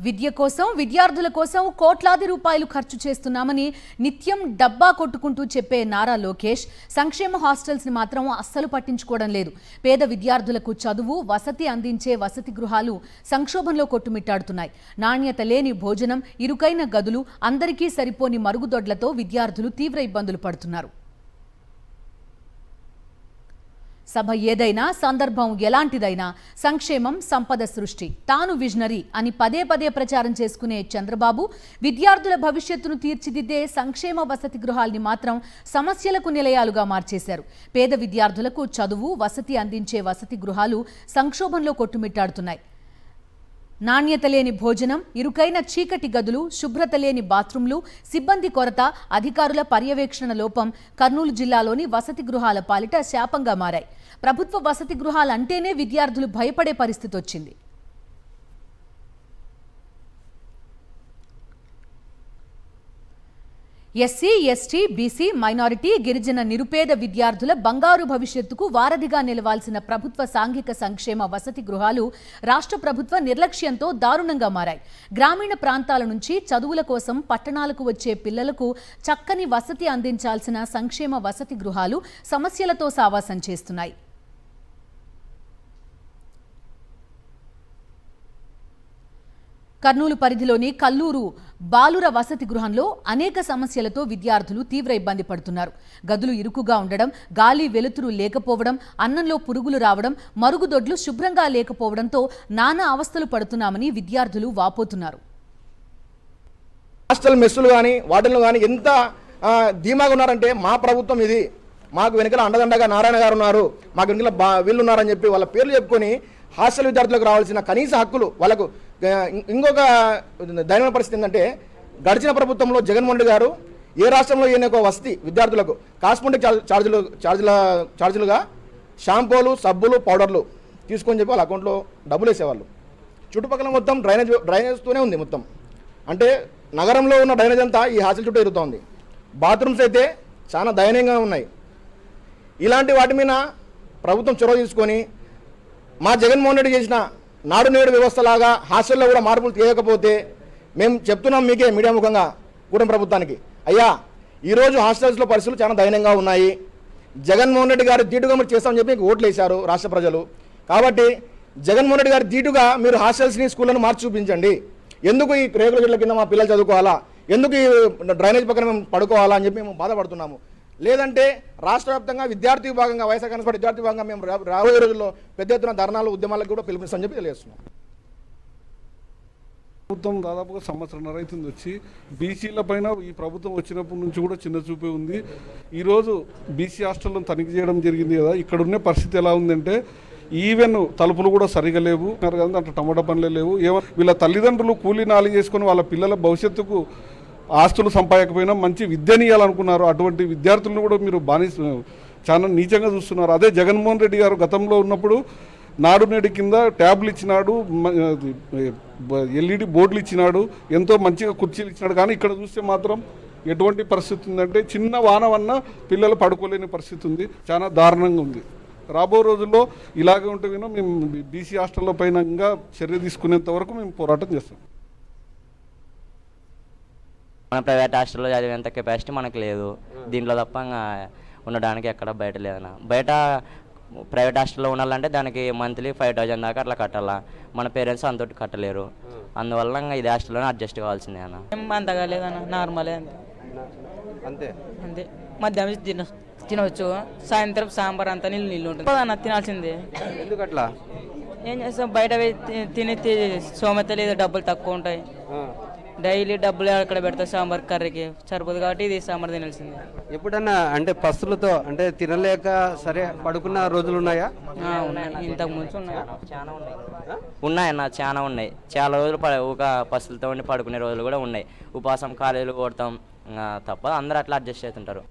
విద్య కోసం విద్యార్థుల కోసం కోట్లాది రూపాయలు ఖర్చు చేస్తున్నామని నిత్యం డబ్బా కొట్టుకుంటూ చెప్పే నారా లోకేష్ సంక్షేమ హాస్టల్స్ ని మాత్రం అస్సలు పట్టించుకోవడం లేదు. పేద విద్యార్థులకు చదువు వసతి అందించే వసతి గృహాలు సంక్షోభంలో కొట్టుమిట్టాడుతున్నాయి. నాణ్యత లేని భోజనం, ఇరుకైన గదులు, అందరికీ సరిపోని మరుగుదొడ్లతో విద్యార్థులు తీవ్ర ఇబ్బందులు పడుతున్నారు. సభ ఏదైనా, సందర్భం ఎలాంటిదైనా సంక్షేమం, సంపద సృష్టి, తాను విజనరీ అని పదే పదే ప్రచారం చేసుకునే చంద్రబాబు విద్యార్థుల భవిష్యత్తును తీర్చిదిద్దే సంక్షేమ వసతి గృహాల్ని మాత్రం సమస్యలకు నిలయాలుగా మార్చేశారు. పేద విద్యార్థులకు చదువు, వసతి అందించే వసతి గృహాలు సంక్షోభంలో కొట్టుమిట్టాడుతున్నాయి. నాణ్యత లేని భోజనం, ఇరుకైన చీకటి గదులు, శుభ్రత లేని బాత్రూంలు, సిబ్బంది కొరత, అధికారుల పర్యవేక్షణ లోపం కర్నూలు జిల్లాలోని వసతి గృహాల పాలిట శాపంగా మారాయి. ప్రభుత్వ వసతి గృహాలంటేనే విద్యార్థులు భయపడే పరిస్థితి వచ్చింది. ఎస్సీ, ఎస్టీ, బీసీ, మైనారిటీ, గిరిజన నిరుపేద విద్యార్థుల బంగారు భవిష్యత్తుకు వారధిగా నిలవాల్సిన ప్రభుత్వ సాంఘిక సంక్షేమ వసతి గృహాలు రాష్ట్ర ప్రభుత్వ నిర్లక్ష్యంతో దారుణంగా మారాయి. గ్రామీణ ప్రాంతాల నుంచి చదువుల కోసం పట్టణాలకు వచ్చే పిల్లలకు చక్కని వసతి అందించాల్సిన సంక్షేమ వసతి గృహాలు సమస్యలతో సావాసం చేస్తున్నాయి. కర్నూలు పరిధిలోని కల్లూరు బాలుర వసతి గృహంలో అనేక సమస్యలతో విద్యార్థులు తీవ్ర ఇబ్బంది పడుతున్నారు. గదులు ఇరుకుగా ఉండడం, గాలి వెలుతురు లేకపోవడం, అన్నంలో పురుగులు రావడం, మరుగుదొడ్లు శుభ్రంగా లేకపోవడంతో నానా అవస్థలు పడుతున్నామని విద్యార్థులు వాపోతున్నారు. హాస్టల్ మెస్సులు కానీ వాటిల్లో కానీ ఎంత ధీమాగా ఉన్నారంటే, మా ప్రభుత్వం ఇది, మాకు వెనుకల అండదండగా నారాయణ గారు ఉన్నారు, మాకు వెనుకల వీళ్ళు ఉన్నారని చెప్పి వాళ్ళ పేర్లు చెప్పుకొని హాస్టల్ విద్యార్థులకు రావాల్సిన కనీస హక్కులు వాళ్ళకు. ఇంకొక దయనీయ పరిస్థితి ఏంటంటే, గడిచిన ప్రభుత్వంలో జగన్మోహన్ రెడ్డి గారు ఏ రాష్ట్రంలో ఈయన ఒక వసతి విద్యార్థులకు కాస్మెటిక్ ఛార్జీలుగా షాంపూలు, సబ్బులు, పౌడర్లు తీసుకొని చెప్పి వాళ్ళ అకౌంట్లో డబ్బులు వేసేవాళ్ళు. చుట్టుపక్కల మొత్తం డ్రైనేజ్తోనే ఉంది మొత్తం. అంటే నగరంలో ఉన్న డ్రైనేజ్ అంతా ఈ హాస్టల్ చుట్టూ ఎరుగుతోంది. బాత్రూమ్స్ అయితే చాలా దయనీయంగా ఉన్నాయి. ఇలాంటి వాటి మీద ప్రభుత్వం చొరవ తీసుకొని మా జగన్మోహన్ రెడ్డి చేసిన నాడు నేడు వ్యవస్థలాగా హాస్టల్లో కూడా మార్పులు తీయకపోతే మేము చెప్తున్నాం మీకే మీడియా ముఖంగా కూటమి ప్రభుత్వానికి, అయ్యా ఈరోజు హాస్టల్స్లో పరిస్థితులు చాలా దయనీయంగా ఉన్నాయి. జగన్మోహన్ రెడ్డి గారు ధీటుగా మీరు చేస్తామని చెప్పి మీకు ఓట్లు వేశారు రాష్ట్ర ప్రజలు. కాబట్టి జగన్మోహన్ రెడ్డి గారు ధీటుగా మీరు హాస్టల్స్ని, స్కూళ్ళను మార్చి చూపించండి. ఎందుకు ఈ రేకుల చెట్ల కింద మా పిల్లలు చదువుకోవాలా, ఎందుకు ఈ డ్రైనేజ్ పక్కన మేము పడుకోవాలా అని చెప్పి మేము బాధపడుతున్నాము. లేదంటే రాష్ట్ర వ్యాప్తంగా విద్యార్థి విభాగంగా, వైఎస్ఆర్ కాంగ్రెస్ పార్టీ విద్యార్థి విభాగంగా మేము రాబోయే రోజుల్లో పెద్ద ఎత్తున ధర్నాలు, ఉద్యమాలకు కూడా పిలుపునిస్తామని చెప్పి తెలియజేస్తున్నాం. ప్రభుత్వం దాదాపుగా సంవత్సరంన్నర అవుతుంది వచ్చి. బీసీల పైన ఈ ప్రభుత్వం వచ్చినప్పటి నుంచి కూడా చిన్న చూపే ఉంది. ఈరోజు బీసీ హాస్టల్లో తనిఖీ చేయడం జరిగింది కదా, ఇక్కడ ఉన్న పరిస్థితి ఎలా ఉందంటే ఈవెన్ తలుపులు కూడా సరిగా లేవు, దాంట్లో టమాటా పనులే లేవు. వీళ్ళ తల్లిదండ్రులు కూలీ నాలి చేసుకొని వాళ్ళ పిల్లల భవిష్యత్తుకు ఆస్తులు సంపాదకపోయినా మంచి విద్యని ఇవ్వాలనుకున్నారు. అటువంటి విద్యార్థులను కూడా మీరు చాలా నీచంగా చూస్తున్నారు. అదే జగన్మోహన్ రెడ్డి గారు గతంలో ఉన్నప్పుడు నాడు నేడు కింద ట్యాబ్లు ఇచ్చినాడు, ఎల్ఈడి బోర్డులు ఇచ్చినాడు, ఎంతో మంచిగా కుర్చీలు ఇచ్చినాడు. కానీ ఇక్కడ చూస్తే మాత్రం ఎటువంటి పరిస్థితి ఉందంటే చిన్న వానవన్నా పిల్లలు పడుకోలేని పరిస్థితి ఉంది. చాలా దారుణంగా ఉంది. రాబో రోజుల్లో ఇలాగే ఉంటే మేము బీసీ హాస్టల్లో పైన ఇంకా చర్య తీసుకునేంత వరకు మేము పోరాటం చేస్తాం. మన ప్రైవేట్ హాస్టల్లో చదివేంత కెపాసిటీ మనకు లేదు. దీంట్లో తప్ప ఉండడానికి ఎక్కడ బయట లేదన్న. బయట ప్రైవేట్ హాస్టల్లో ఉండాలంటే దానికి మంత్లీ 5,000 దాకా అట్లా కట్టాలా. మన పేరెంట్స్ అంతటి కట్టలేరు. అందువల్ల ఇది హాస్టల్లోనే అడ్జస్ట్ కావాల్సిందే అన్న. అంతగా లేదన్న, నార్మలే అంతే అంతే. మధ్యాహ్నం తినవచ్చు, సాయంత్రం సాంబార్ అంతా నీళ్ళు ఉంటుంది అన్న, తినాల్సిందే. ఎందుకట్లా? ఏం చేస్తాం, బయట తిని సోమత లేదు, డబ్బులు తక్కువ ఉంటాయి. డైలీ డబ్బులు అక్కడ పెడతా సాంబార్ కర్రీకి సరిపోదు కాబట్టి ఇది సాంబార్ తినాల్సిందే. ఎప్పుడన్నా అంటే పస్తులతో అంటే తినలేక సరే పడుకున్న రోజులు ఉన్నాయా? ఉన్నాయి, ఇంతకు ముందు ఉన్నాయన్న, చాలా ఉన్నాయి. చాలా రోజులు ఒక పస్తులతో ఉండి పడుకునే రోజులు కూడా ఉన్నాయి. ఉపవాసం కాలేజీలు కొడతాం తప్ప అందరూ అట్లా అడ్జస్ట్ అవుతుంటారు.